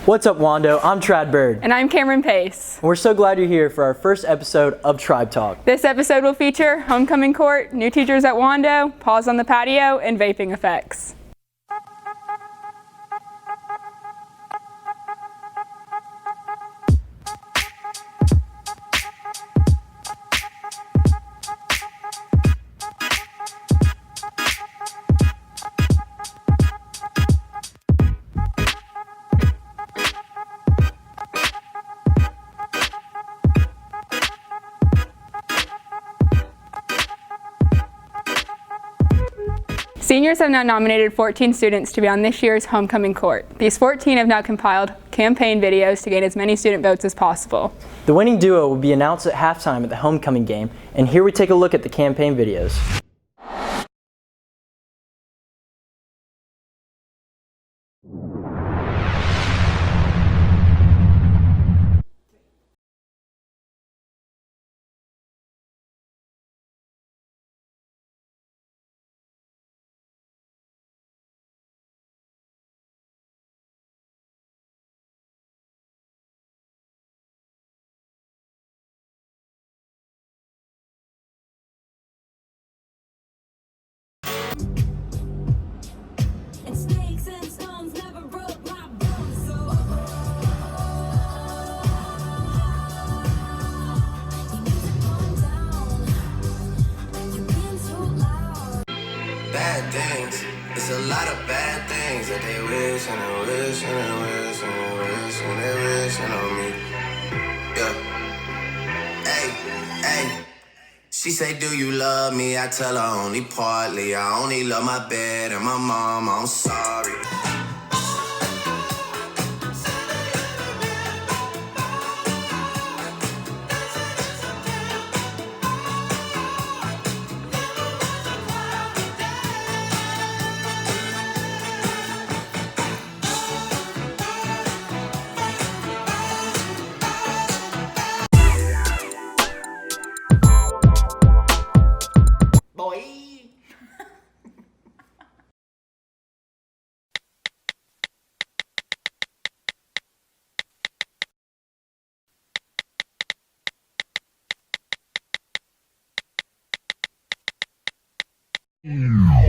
What's up, Wando? I'm Trad Bird. And I'm Cameron Pace. We're so glad you're here for our first episode of Tribe Talk. This episode will feature homecoming court, new teachers at Wando, Paws on the patio, and vaping effects. Seniors have now nominated 14 students to be on this year's homecoming court. These 14 have now compiled campaign videos to gain as many student votes as possible. The winning duo will be announced at halftime at the homecoming game, and here we take a look at the campaign videos. Bad things, it's a lot of bad things that they wish and they wish and they wish and they wish and they wishing on me. Yeah. Hey, hey. She say, do you love me? I tell her only partly. I only love my bed and my mom. I'm sorry.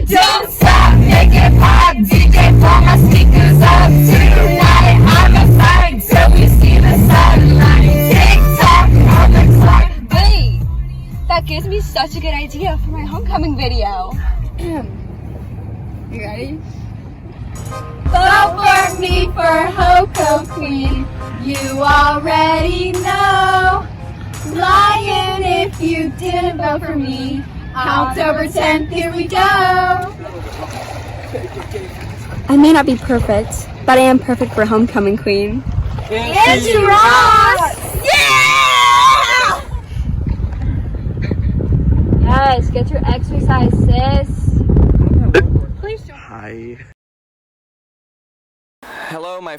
Don't stop, make it pop, DJ pull my speakers up. Tonight I'm a fight till we see the sunlight. Tick-tock on the clock. Hey, that gives me such a good idea for my homecoming video. You ready? Vote for me for Hoco Queen. You already know. Lying if you didn't vote for me. October 10th, here we go. I may not be perfect, but I am perfect for homecoming queen. And she rocks! Yeah! Yes, get your exercise, sis. Please don't. Hi. Hello, my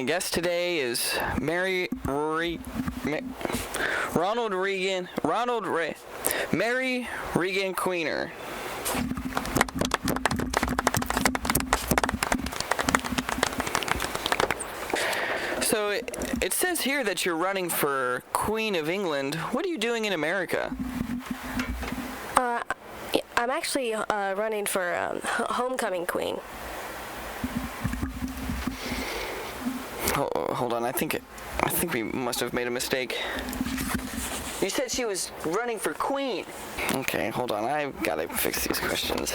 guest today is Mary Regan Queener. So it says here that you're running for Queen of England. What are you doing in America? I'm actually running for homecoming queen. Hold on, I think we must have made a mistake. You said she was running for queen. Okay, hold on, I've got to fix these questions.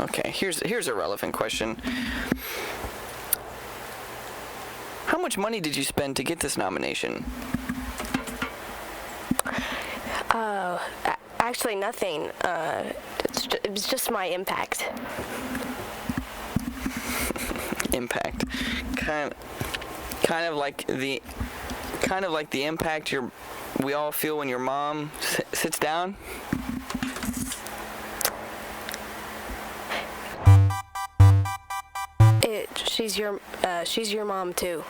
Okay, here's a relevant question. How much money did you spend to get this nomination? Actually nothing. It was just my impact. Impact, kind of like the impact we all feel when your mom sits down. She's your mom too.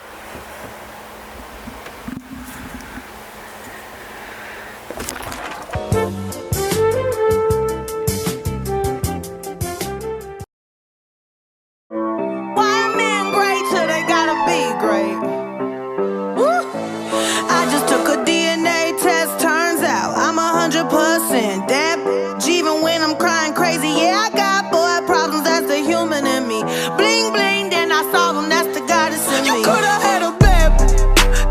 woman in me. Bling bling, then I saw them, that's the goddess in me. You could've had a bad boo,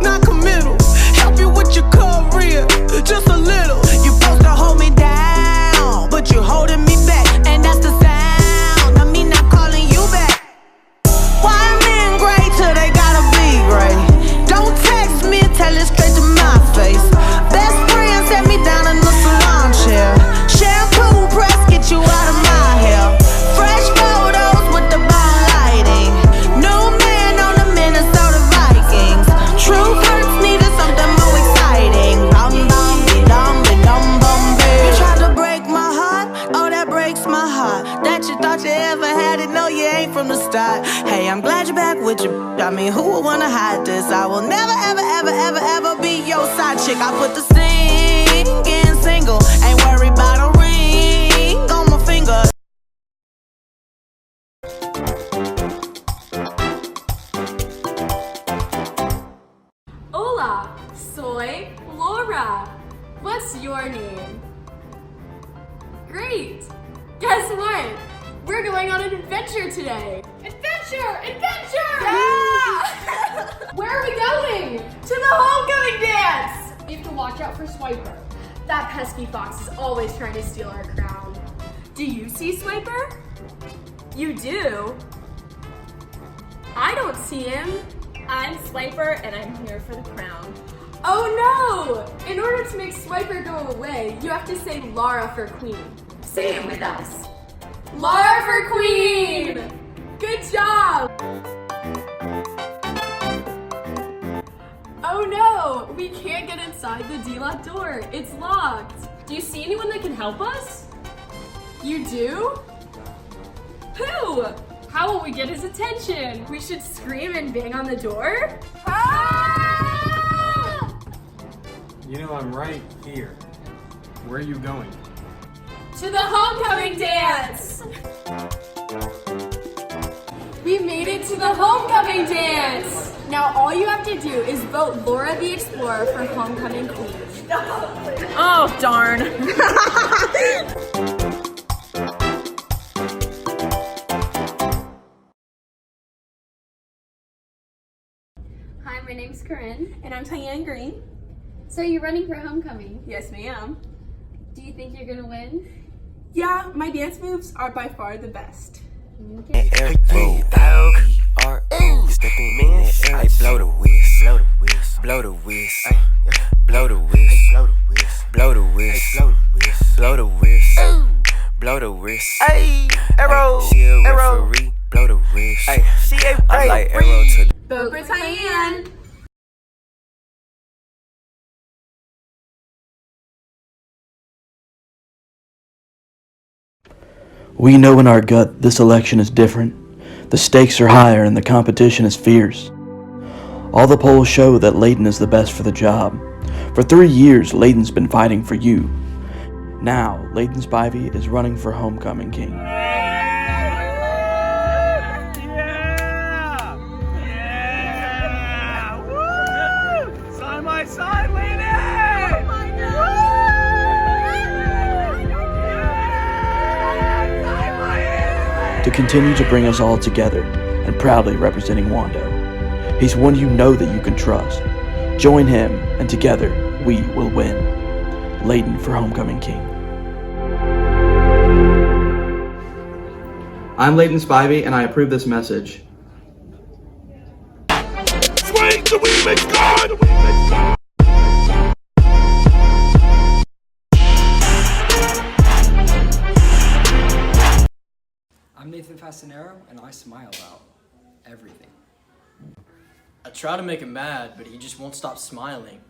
not committal. Help you with your career, just a little. You supposed to hold me down, but you holding me back, and that's the sound of me not calling you back. Why men great till they gotta be great? Don't text me, tell it straight to my face. Best friend set me down in the salon chair. Shampoo press, get you out of my hair. Fresh photos with the bomb lighting. New man on the Minnesota Vikings. True hurts needed something more exciting. Bum bum be dum be dum bum be. You tried to break my heart, oh that breaks my heart. That you thought you ever had it, no you ain't from the start. Hey, I'm glad you're back with your. I mean, who would wanna hide this? I will never ever ever ever ever be your side chick. I put the singing single, ain't worried about a ring on my finger. Hola, soy Laura. What's your name? Great! Guess what? We're going on an adventure today. Adventure! Adventure! Yeah! Where are we going? To the homecoming dance! We have to watch out for Swiper. That pesky fox is always trying to steal our crown. Do you see Swiper? You do? I don't see him. I'm Swiper and I'm here for the crown. Oh no! In order to make Swiper go away, you have to say Lara for queen. Say it with us. Lara for queen! Good job! Oh no! We can't get inside the D-lock door. It's locked. Do you see anyone that can help us? You do? Who? How will we get his attention? We should scream and bang on the door? Ah! You know, I'm right here. Where are you going? To the homecoming dance! We made it to the homecoming dance! Now all you have to do is vote Laura the Explorer for homecoming queen. Oh, darn. Hi, my name's Corinne. And I'm Tyann Green. So you're running for homecoming. Yes, ma'am. Do you think you're gonna win? Yeah, my dance moves are by far the best. Okay. I blow the whisk, blow the whisk, blow the whisk, blow the whisk, blow the whisk, blow the whisk, blow the whisk. Hey, arrow, she a referee, blow the whisk. I like arrow to the. Vote for Tyann. We know in our gut this election is different. The stakes are higher and the competition is fierce. All the polls show that Layton is the best for the job. For 3 years, Layton's been fighting for you. Now, Layton Spivey is running for homecoming king. Side by side, Layton! To continue to bring us all together and proudly representing Wando. He's one you know that you can trust. Join him, and together we will win. Layton for homecoming king. I'm Layton Spivey, and I approve this message. Swing the remix God! I'm Nathan Fastanero, and I smile about everything. I try to make him mad, but he just won't stop smiling.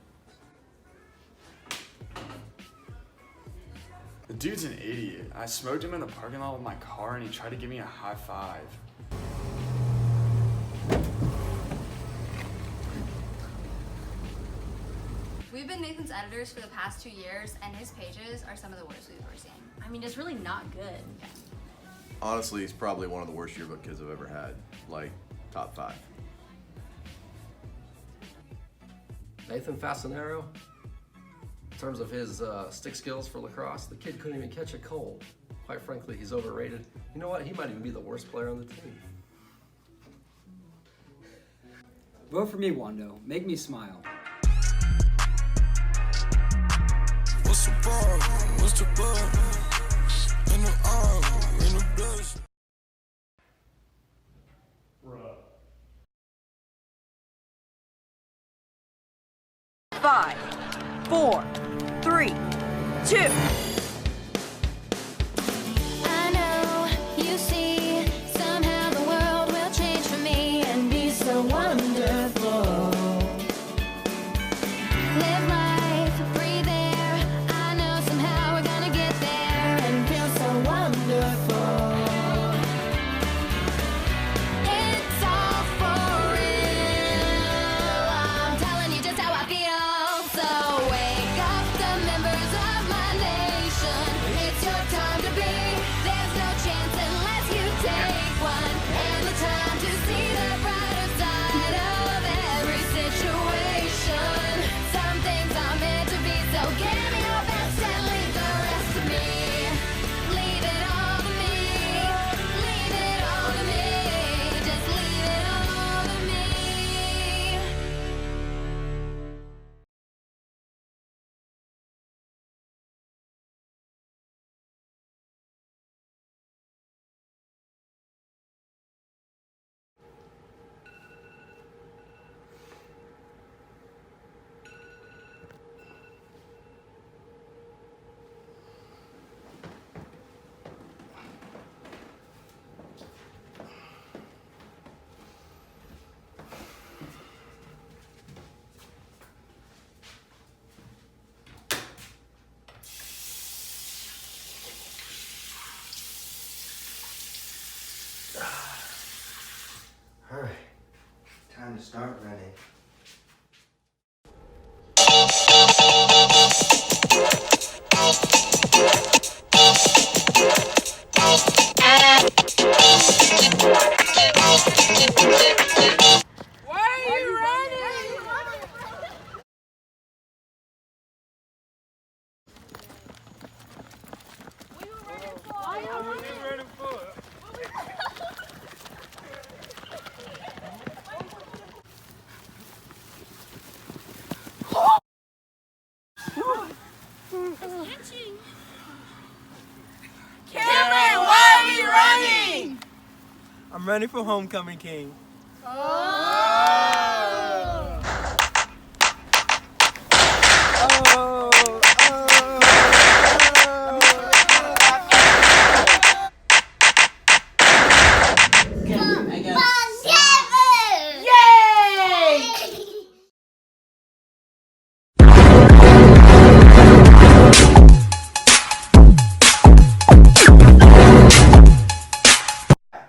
The dude's an idiot. I smoked him in the parking lot with my car and he tried to give me a high five. We've been Nathan's editors for the past 2 years, and his pages are some of the worst we've ever seen. I mean, it's really not good. Yeah. Honestly, he's probably one of the worst yearbook kids I've ever had. Like, top 5. Nathan Fastanero, in terms of his stick skills for lacrosse, the kid couldn't even catch a cold. Quite frankly, he's overrated. You know what? He might even be the worst player on the team. Vote for me, Wando. Make me smile. What's the bar? What's the bar? In the arm, in the blood. 5, 4, 3, 2. I know you see somehow the world will change for me and be so wonderful. Live life, breathe air. I know somehow we're gonna get there and feel so wonderful. It's all for real. I'm telling you just how I feel. So wake up the members of my nation. It's your time to be. There's no chance unless you take one. And the time to see the brighter side of every situation. Some things are meant to be, so give me your best and leave the rest to me. Leave it all to me. Leave it all to me. Just leave it all to me. All right, time to start running. Why are you running? Cameron, why are you running? I'm running for homecoming king.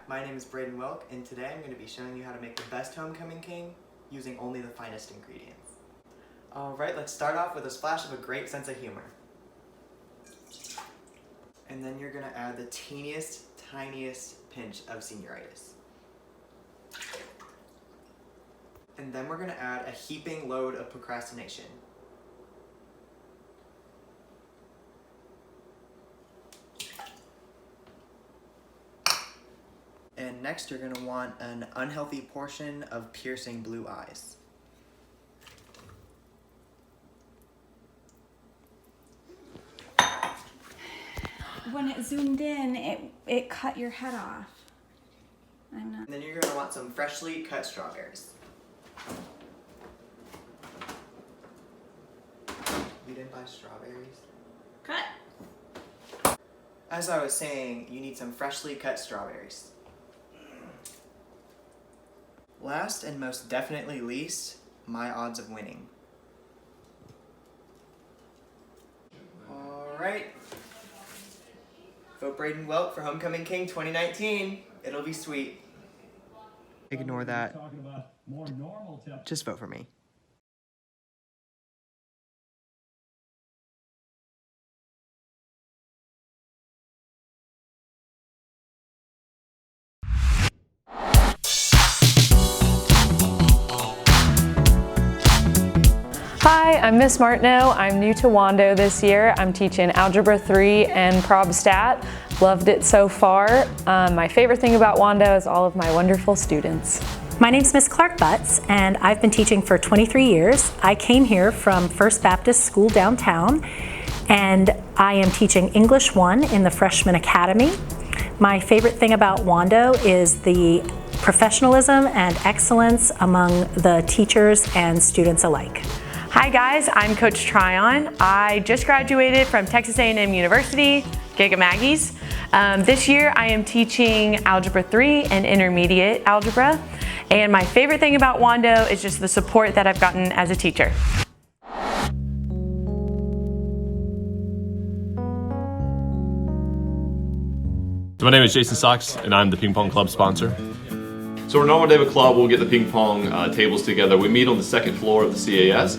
My name is Braden Welk, and today I'm going to be showing you how to make the best homecoming king using only the finest ingredients. Alright, let's start off with a splash of a great sense of humor. And then you're going to add the teeniest, tiniest pinch of senioritis. And then we're going to add a heaping load of procrastination. And next you're going to want an unhealthy portion of piercing blue eyes. When it zoomed in, it cut your head off. I'm not. And then you're going to want some freshly cut strawberries. You didn't buy strawberries? Cut. As I was saying, you need some freshly cut strawberries. Last and most definitely least, my odds of winning. Alright. Vote Braden Welk for Homecoming King 2019. It'll be sweet. Ignore that. Just vote for me. Hi, I'm Miss Martineau. I'm new to Wando this year. I'm teaching Algebra 3 and Prob Stat. Loved it so far. My favorite thing about Wando is all of my wonderful students. My name's Miss Clark Butts, and I've been teaching for 23 years. I came here from First Baptist School downtown, and I am teaching English 1 in the Freshman Academy. My favorite thing about Wando is the professionalism and excellence among the teachers and students alike. Hi guys, I'm Coach Tryon. I just graduated from Texas A&M University, Giga Maggies. This year I am teaching Algebra 3 and Intermediate Algebra. And my favorite thing about Wando is just the support that I've gotten as a teacher. So my name is Jason Sox, and I'm the ping pong club sponsor. So our normal day of a club, we'll get the ping pong tables together. We meet on the second floor of the CAS.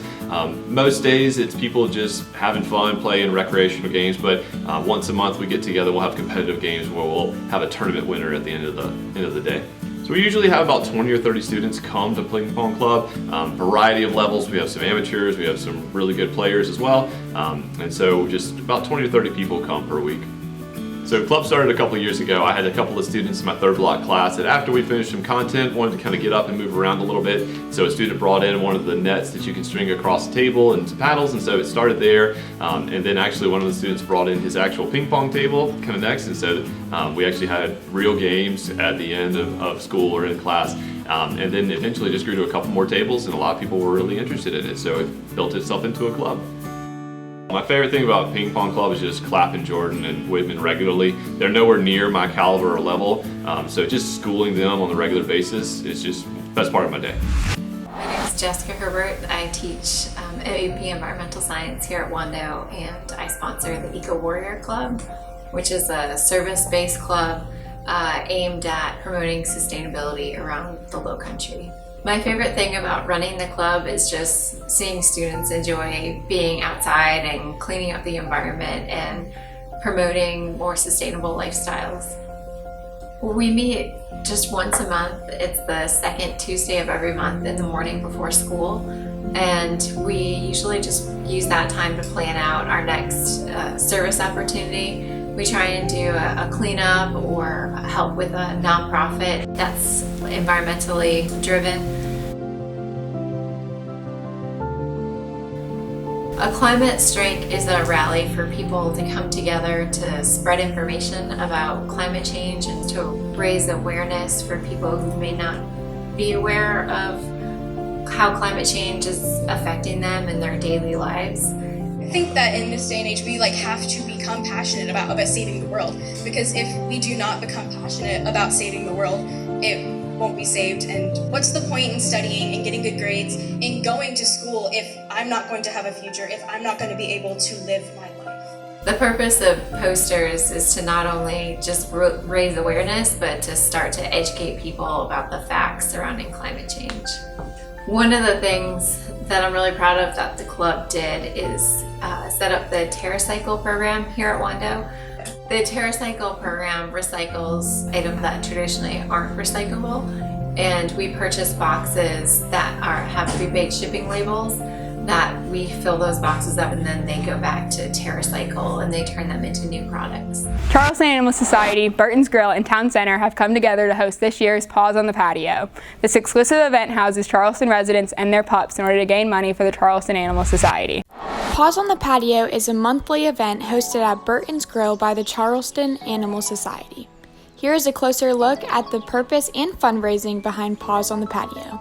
Most days it's people just having fun, playing recreational games, but once a month we get together, we'll have competitive games where we'll have a tournament winner at the end of the day. So we usually have about 20 or 30 students come to ping pong club, variety of levels. We have some amateurs, we have some really good players as well, and so just about 20 or 30 people come per week. So club started a couple of years ago. I had a couple of students in my third block class that after we finished some content wanted to kind of get up and move around a little bit. So a student brought in one of the nets that you can string across the table and some paddles, and so it started there. And then actually one of the students brought in his actual ping pong table kind of next, and so we actually had real games at the end of school or in class. And then eventually just grew to a couple more tables, and a lot of people were really interested in it, so it built itself into a club. My favorite thing about ping pong club is just clapping Jordan and Whitman regularly. They're nowhere near my caliber or level, so just schooling them on a regular basis is just the best part of my day. My name is Jessica Herbert. I teach AP Environmental Science here at Wando, and I sponsor the Eco Warrior Club, which is a service-based club aimed at promoting sustainability around the Low Country. My favorite thing about running the club is just seeing students enjoy being outside and cleaning up the environment and promoting more sustainable lifestyles. We meet just once a month. It's the second Tuesday of every month in the morning before school, and we usually just use that time to plan out our next service opportunity. We try and do a cleanup or help with a nonprofit that's environmentally driven. A climate strike is a rally for people to come together to spread information about climate change and to raise awareness for people who may not be aware of how climate change is affecting them in their daily lives. I think that in this day and age, we have to become passionate about saving the world, because if we do not become passionate about saving the world, it won't be saved. And what's the point in studying and getting good grades and going to school if I'm not going to have a future, if I'm not going to be able to live my life? The purpose of posters is to not only just raise awareness, but to start to educate people about the facts surrounding climate change. One of the things that I'm really proud of that the club did is set up the TerraCycle program here at Wando. The TerraCycle program recycles items that traditionally aren't recyclable, and we purchase boxes that have prepaid shipping labels that we fill those boxes up, and then they go back to TerraCycle and they turn them into new products. Charleston Animal Society, Burton's Grill, and Town Center have come together to host this year's Paws on the Patio. This exclusive event houses Charleston residents and their pups in order to gain money for the Charleston Animal Society. Paws on the Patio is a monthly event hosted at Burton's Grill by the Charleston Animal Society. Here is a closer look at the purpose and fundraising behind Paws on the Patio.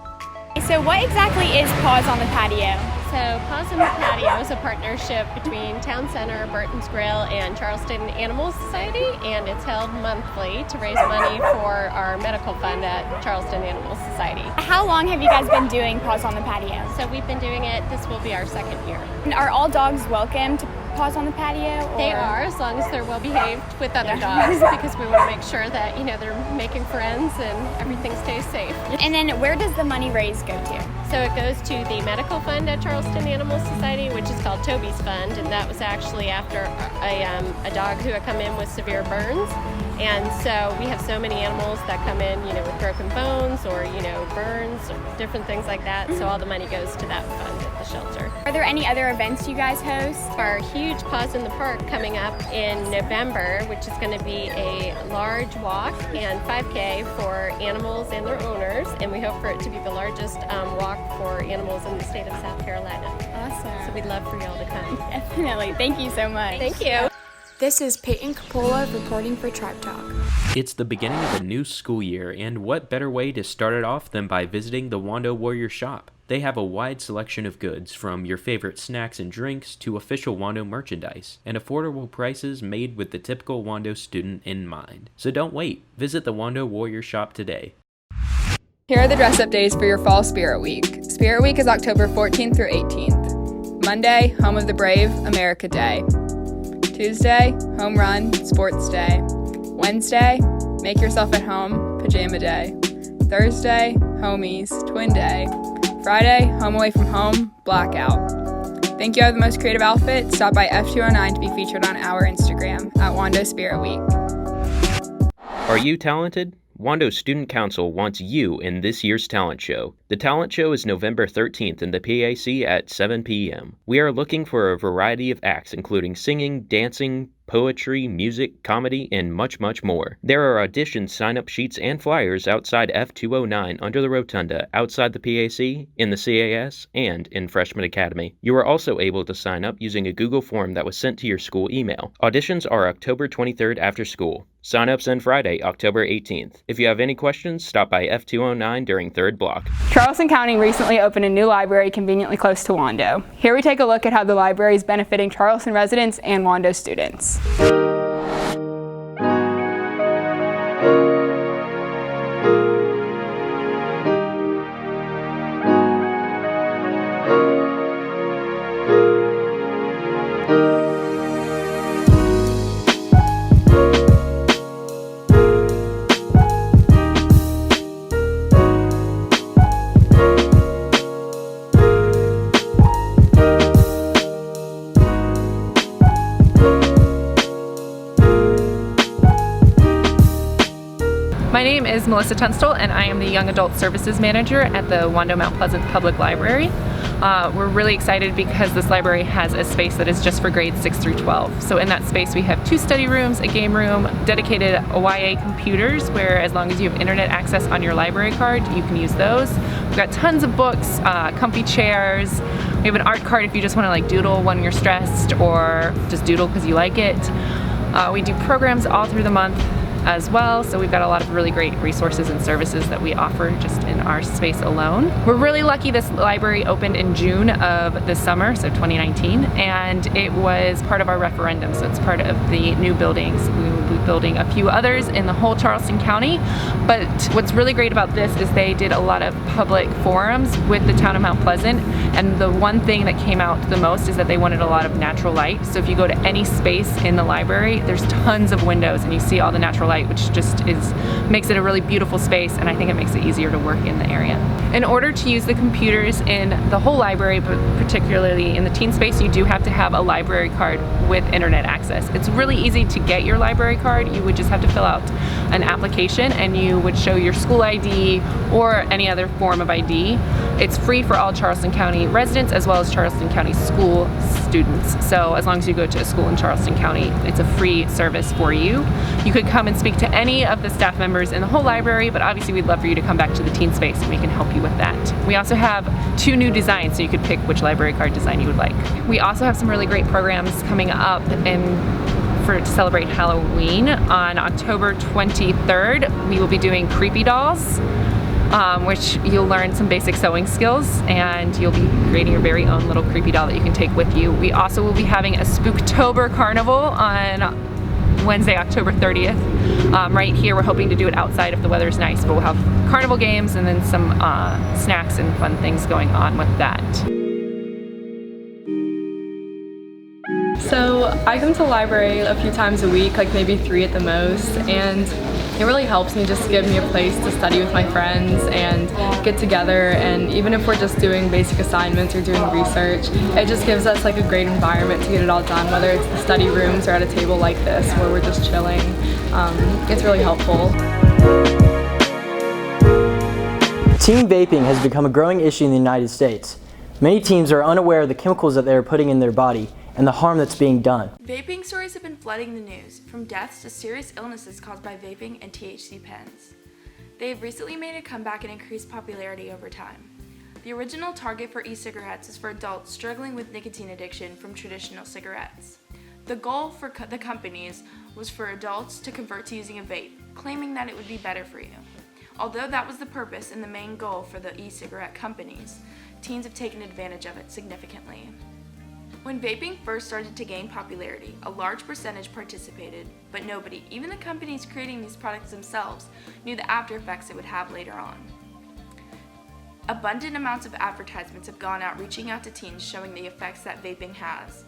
So what exactly is Paws on the Patio? So Paws on the Patio is a partnership between Town Center, Burton's Grill, and Charleston Animal Society, and it's held monthly to raise money for our medical fund at Charleston Animal Society. How long have you guys been doing Paws on the Patio? So we've been doing it, this will be our second year. And are all dogs welcome to Paws on the Patio? Or? They are, as long as they're well behaved with other dogs, because we want to make sure that they're making friends and everything stays safe. And then where does the money raised go to? So it goes to the medical fund at Charleston Animal Society, which is called Toby's Fund, and that was actually after a dog who had come in with severe burns. And so we have so many animals that come in, with broken bones or, burns or different things like that. So all the money goes to that fund at the shelter. Are there any other events you guys host? Our huge Paws in the Park coming up in November, which is going to be a large walk and 5K for animals and their owners. And we hope for it to be the largest walk for animals in the state of South Carolina. Awesome. So we'd love for y'all to come. Definitely. Thank you so much. Thank you. This is Peyton Capola reporting for Tribe Talk. It's the beginning of a new school year, and what better way to start it off than by visiting the Wando Warrior shop? They have a wide selection of goods, from your favorite snacks and drinks to official Wando merchandise, and affordable prices made with the typical Wando student in mind. So don't wait. Visit the Wando Warrior shop today. Here are the dress-up days for your Fall Spirit Week. Spirit Week is October 14th through 18th. Monday, Home of the Brave, America Day. Tuesday, Home Run, Sports Day. Wednesday, Make Yourself at Home, Pajama Day. Thursday, Homies, Twin Day. Friday, Home Away from Home, Blackout. Think you have the most creative outfit? Stop by F209 to be featured on our Instagram at Wando Spirit Week. Are you talented? Wando Student Council wants you in this year's talent show. The talent show is November 13th in the PAC at 7 p.m. We are looking for a variety of acts, including singing, dancing, poetry, music, comedy, and much, much more. There are audition sign-up sheets and flyers outside F209 under the rotunda, outside the PAC, in the CAS, and in Freshman Academy. You are also able to sign up using a Google form that was sent to your school email. Auditions are October 23rd after school. Sign-ups end Friday, October 18th. If you have any questions, stop by F209 during 3rd block. Charleston County recently opened a new library conveniently close to Wando. Here we take a look at how the library is benefiting Charleston residents and Wando students. My name is Melissa Tunstall, and I am the Young Adult Services Manager at the Wando Mount Pleasant Public Library. We're really excited because this library has a space that is just for grades 6 through 12. So in that space we have 2 study rooms, a game room, dedicated YA computers where as long as you have internet access on your library card, you can use those. We've got tons of books, comfy chairs. We have an art card if you just want to like doodle when you're stressed or just doodle because you like it. We do programs all through the month as well, so we've got a lot of really great resources and services that we offer just in our space alone. We're really lucky this library opened in June of this summer, so 2019, and it was part of our referendum, so it's part of the new buildings. We will be building a few others in the whole Charleston County, but what's really great about this is they did a lot of public forums with the town of Mount Pleasant, and the one thing that came out the most is that they wanted a lot of natural light. So if you go to any space in the library, there's tons of windows and you see all the natural light, which just makes it a really beautiful space, and I think it makes it easier to work in the area. In order to use the computers in the whole library, but particularly in the teen space, you do have to have a library card with internet access. It's really easy to get your library card. You would just have to fill out an application and you would show your school ID or any other form of ID. It's free for all Charleston County residents as well as Charleston County school students. So as long as you go to a school in Charleston County, it's a free service for you. You could come and speak to any of the staff members in the whole library, but obviously we'd love for you to come back to the teen space and we can help you with that. We also have 2 new designs, so you could pick which library card design you would like. We also have some really great programs coming up to celebrate Halloween. On October 23rd, we will be doing Creepy Dolls, which you'll learn some basic sewing skills and you'll be creating your very own little creepy doll that you can take with you. We also will be having a Spooktober Carnival on Wednesday, October 30th. Right here, we're hoping to do it outside if the weather's nice, but we'll have carnival games and then some snacks and fun things going on with that. So I come to the library a few times a week, like maybe 3 at the most, and it really helps me just to give me a place to study with my friends and get together, and even if we're just doing basic assignments or doing research, it just gives us like a great environment to get it all done, whether it's the study rooms or at a table like this where we're just chilling. It's really helpful. Teen vaping has become a growing issue in the United States. Many teens are unaware of the chemicals that they are putting in their body and the harm that's being done. Vaping stories have been flooding the news, from deaths to serious illnesses caused by vaping and THC pens. They have recently made a comeback and increased popularity over time. The original target for e-cigarettes is for adults struggling with nicotine addiction from traditional cigarettes. The goal for the companies was for adults to convert to using a vape, claiming that it would be better for you. Although that was the purpose and the main goal for the e-cigarette companies, teens have taken advantage of it significantly. When vaping first started to gain popularity, a large percentage participated, but nobody, even the companies creating these products themselves, knew the after effects it would have later on. Abundant amounts of advertisements have gone out reaching out to teens showing the effects that vaping has.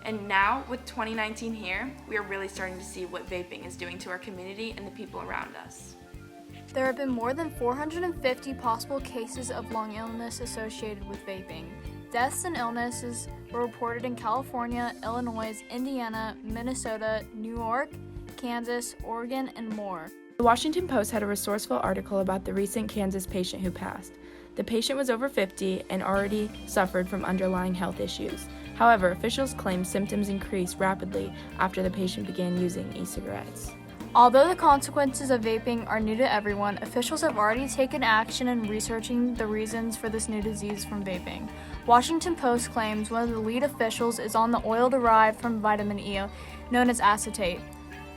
And now, with 2019 here, we are really starting to see what vaping is doing to our community and the people around us. There have been more than 450 possible cases of lung illness associated with vaping. Deaths and illnesses were reported in California, Illinois, Indiana, Minnesota, New York, Kansas, Oregon, and more. The Washington Post had a resourceful article about the recent Kansas patient who passed. The patient was over 50 and already suffered from underlying health issues. However, officials claim symptoms increased rapidly after the patient began using e-cigarettes. Although the consequences of vaping are new to everyone, officials have already taken action in researching the reasons for this new disease from vaping. Washington Post claims one of the lead officials is on the oil derived from vitamin E, known as acetate.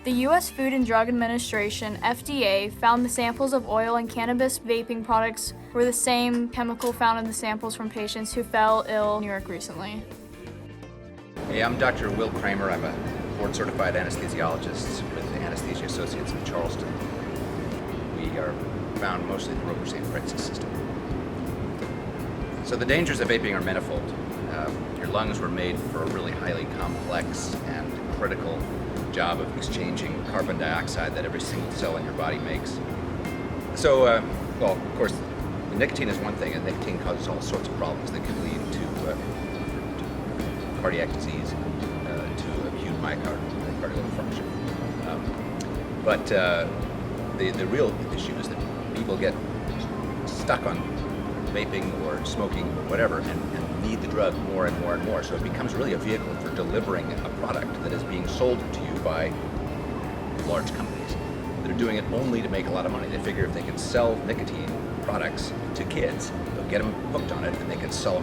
The U.S. Food and Drug Administration, FDA, found the samples of oil and cannabis vaping products were the same chemical found in the samples from patients who fell ill in New York recently. Hey, I'm Dr. Will Kramer. I'm a board-certified anesthesiologist with the Anesthesia Associates of Charleston. We are found mostly in the Roper St. Francis system. So the dangers of vaping are manifold. Your lungs were made for a really highly complex and critical job of exchanging carbon dioxide that every single cell in your body makes. So, well, of course, nicotine is one thing, and nicotine causes all sorts of problems that can lead to cardiac disease, to acute myocardial function. But the real issue is that people get stuck on vaping or smoking or whatever and need the drug more and more and more. So it becomes really a vehicle for delivering a product that is being sold to you by large companies that are doing it only to make a lot of money. They figure if they can sell nicotine products to kids, they'll get them hooked on it and they can sell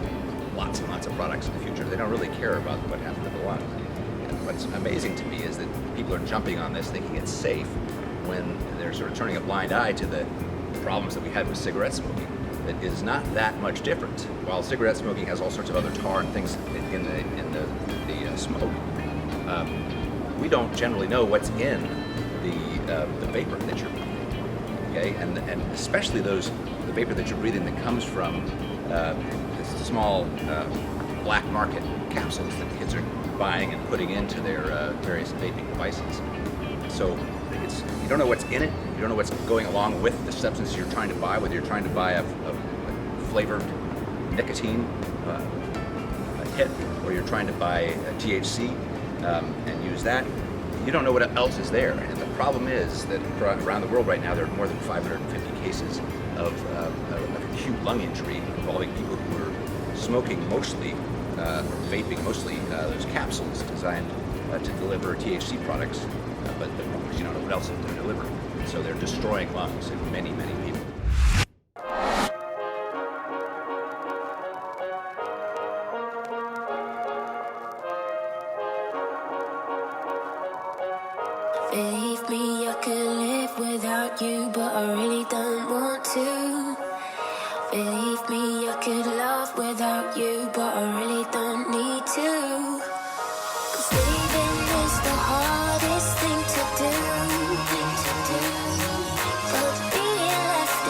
lots and lots of products in the future. They don't really care about what happens to the lungs. And what's amazing to me is that people are jumping on this thinking it's safe when they're sort of turning a blind eye to the problems that we had with cigarette smoking. That is not that much different. While cigarette smoking has all sorts of other tar and things in the smoke, we don't generally know what's in the vapor that you're breathing. Okay, and especially the vapor that you're breathing that comes from this small black market capsules that kids are buying and putting into their various vaping devices. So you don't know what's in it. You don't know what's going along with the substance you're trying to buy, whether you're trying to buy a flavored nicotine hit or you're trying to buy a THC and use that. You don't know what else is there. And the problem is that around the world right now there are more than 550 cases of acute lung injury involving people who are smoking mostly, or vaping mostly, those capsules designed to deliver THC products. But of course you don't know what else they're delivering. So they're destroying lungs in many, many people. Believe me, I could live without you, but I really don't want to. Believe me, I could love without you, but I really don't need to. 'Cause leaving is the hardest thing to do. But being left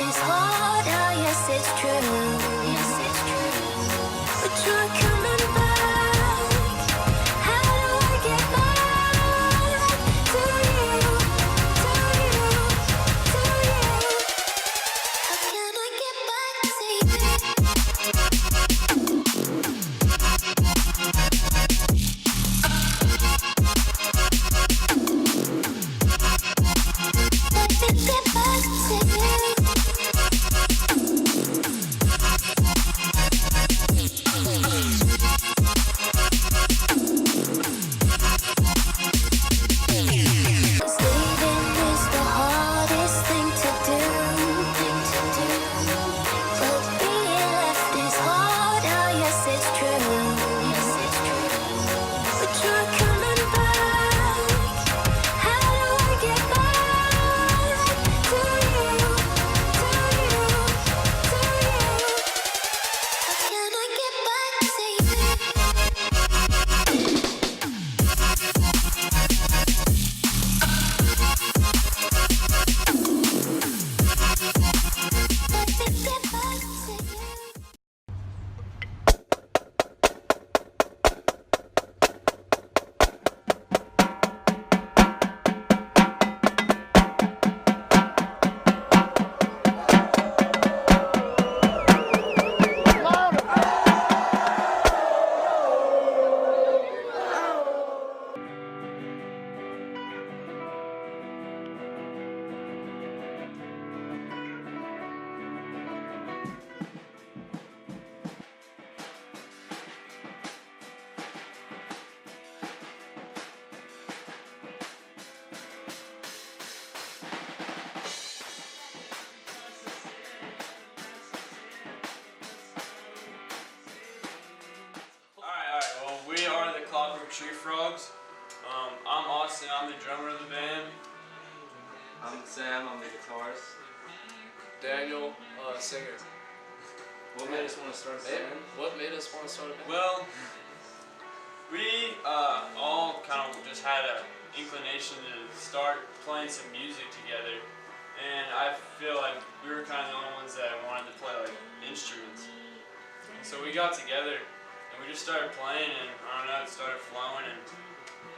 Clockwork Tree Frogs. I'm Austin, I'm the drummer of the band. I'm Sam, I'm the guitarist. Daniel, singer. What made us want to start a band? What made us want to start a band? Well, we all kind of just had an inclination to start playing some music together. And I feel like we were kind of the only ones that wanted to play like instruments. And so we got together and we just started playing, and I don't know, it started flowing, and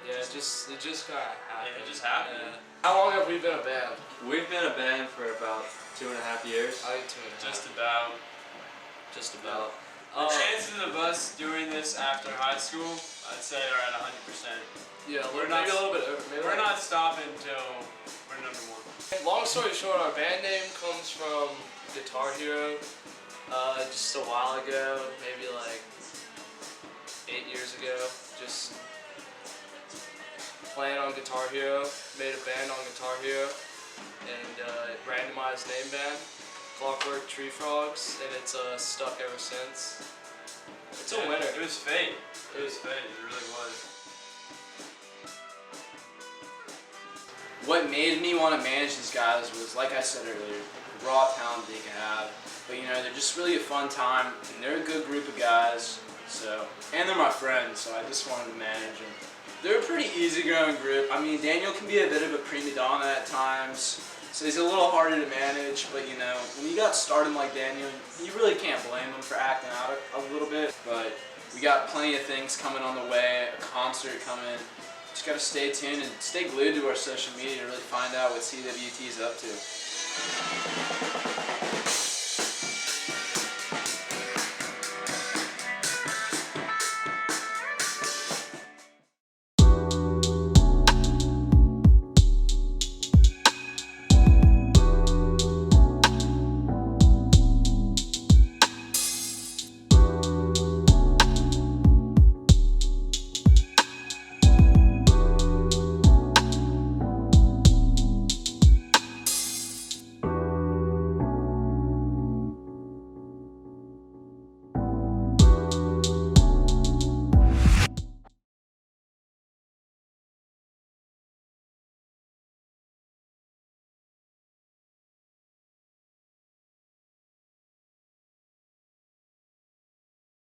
yeah, it just kind of happened. It just happened. How long have we been a band? We've been a band for about 2.5 years. I think 2.5. Just about. The chances of us doing this after high school, I'd say, are at 100%. Yeah, maybe a little bit over. We're not stopping until we're number 1. Long story short, our band name comes from Guitar Hero. Just a while ago, maybe like 8 years ago, just playing on Guitar Hero, made a band on Guitar Hero, and randomized name band, Clockwork Tree Frogs, and it's stuck ever since. It's a winner. It was fate. It was fate, it really was. What made me want to manage these guys was, like I said earlier, the raw talent they can have. But you know, they're just really a fun time, and they're a good group of guys. So, and they're my friends, so I just wanted to manage them. They're a pretty easygoing group. I mean, Daniel can be a bit of a prima donna at times, so he's a little harder to manage. But you know, when you got started like Daniel, you really can't blame him for acting out a little bit. But we got plenty of things coming on the way, a concert coming. Just gotta stay tuned and stay glued to our social media to really find out what CWT is up to.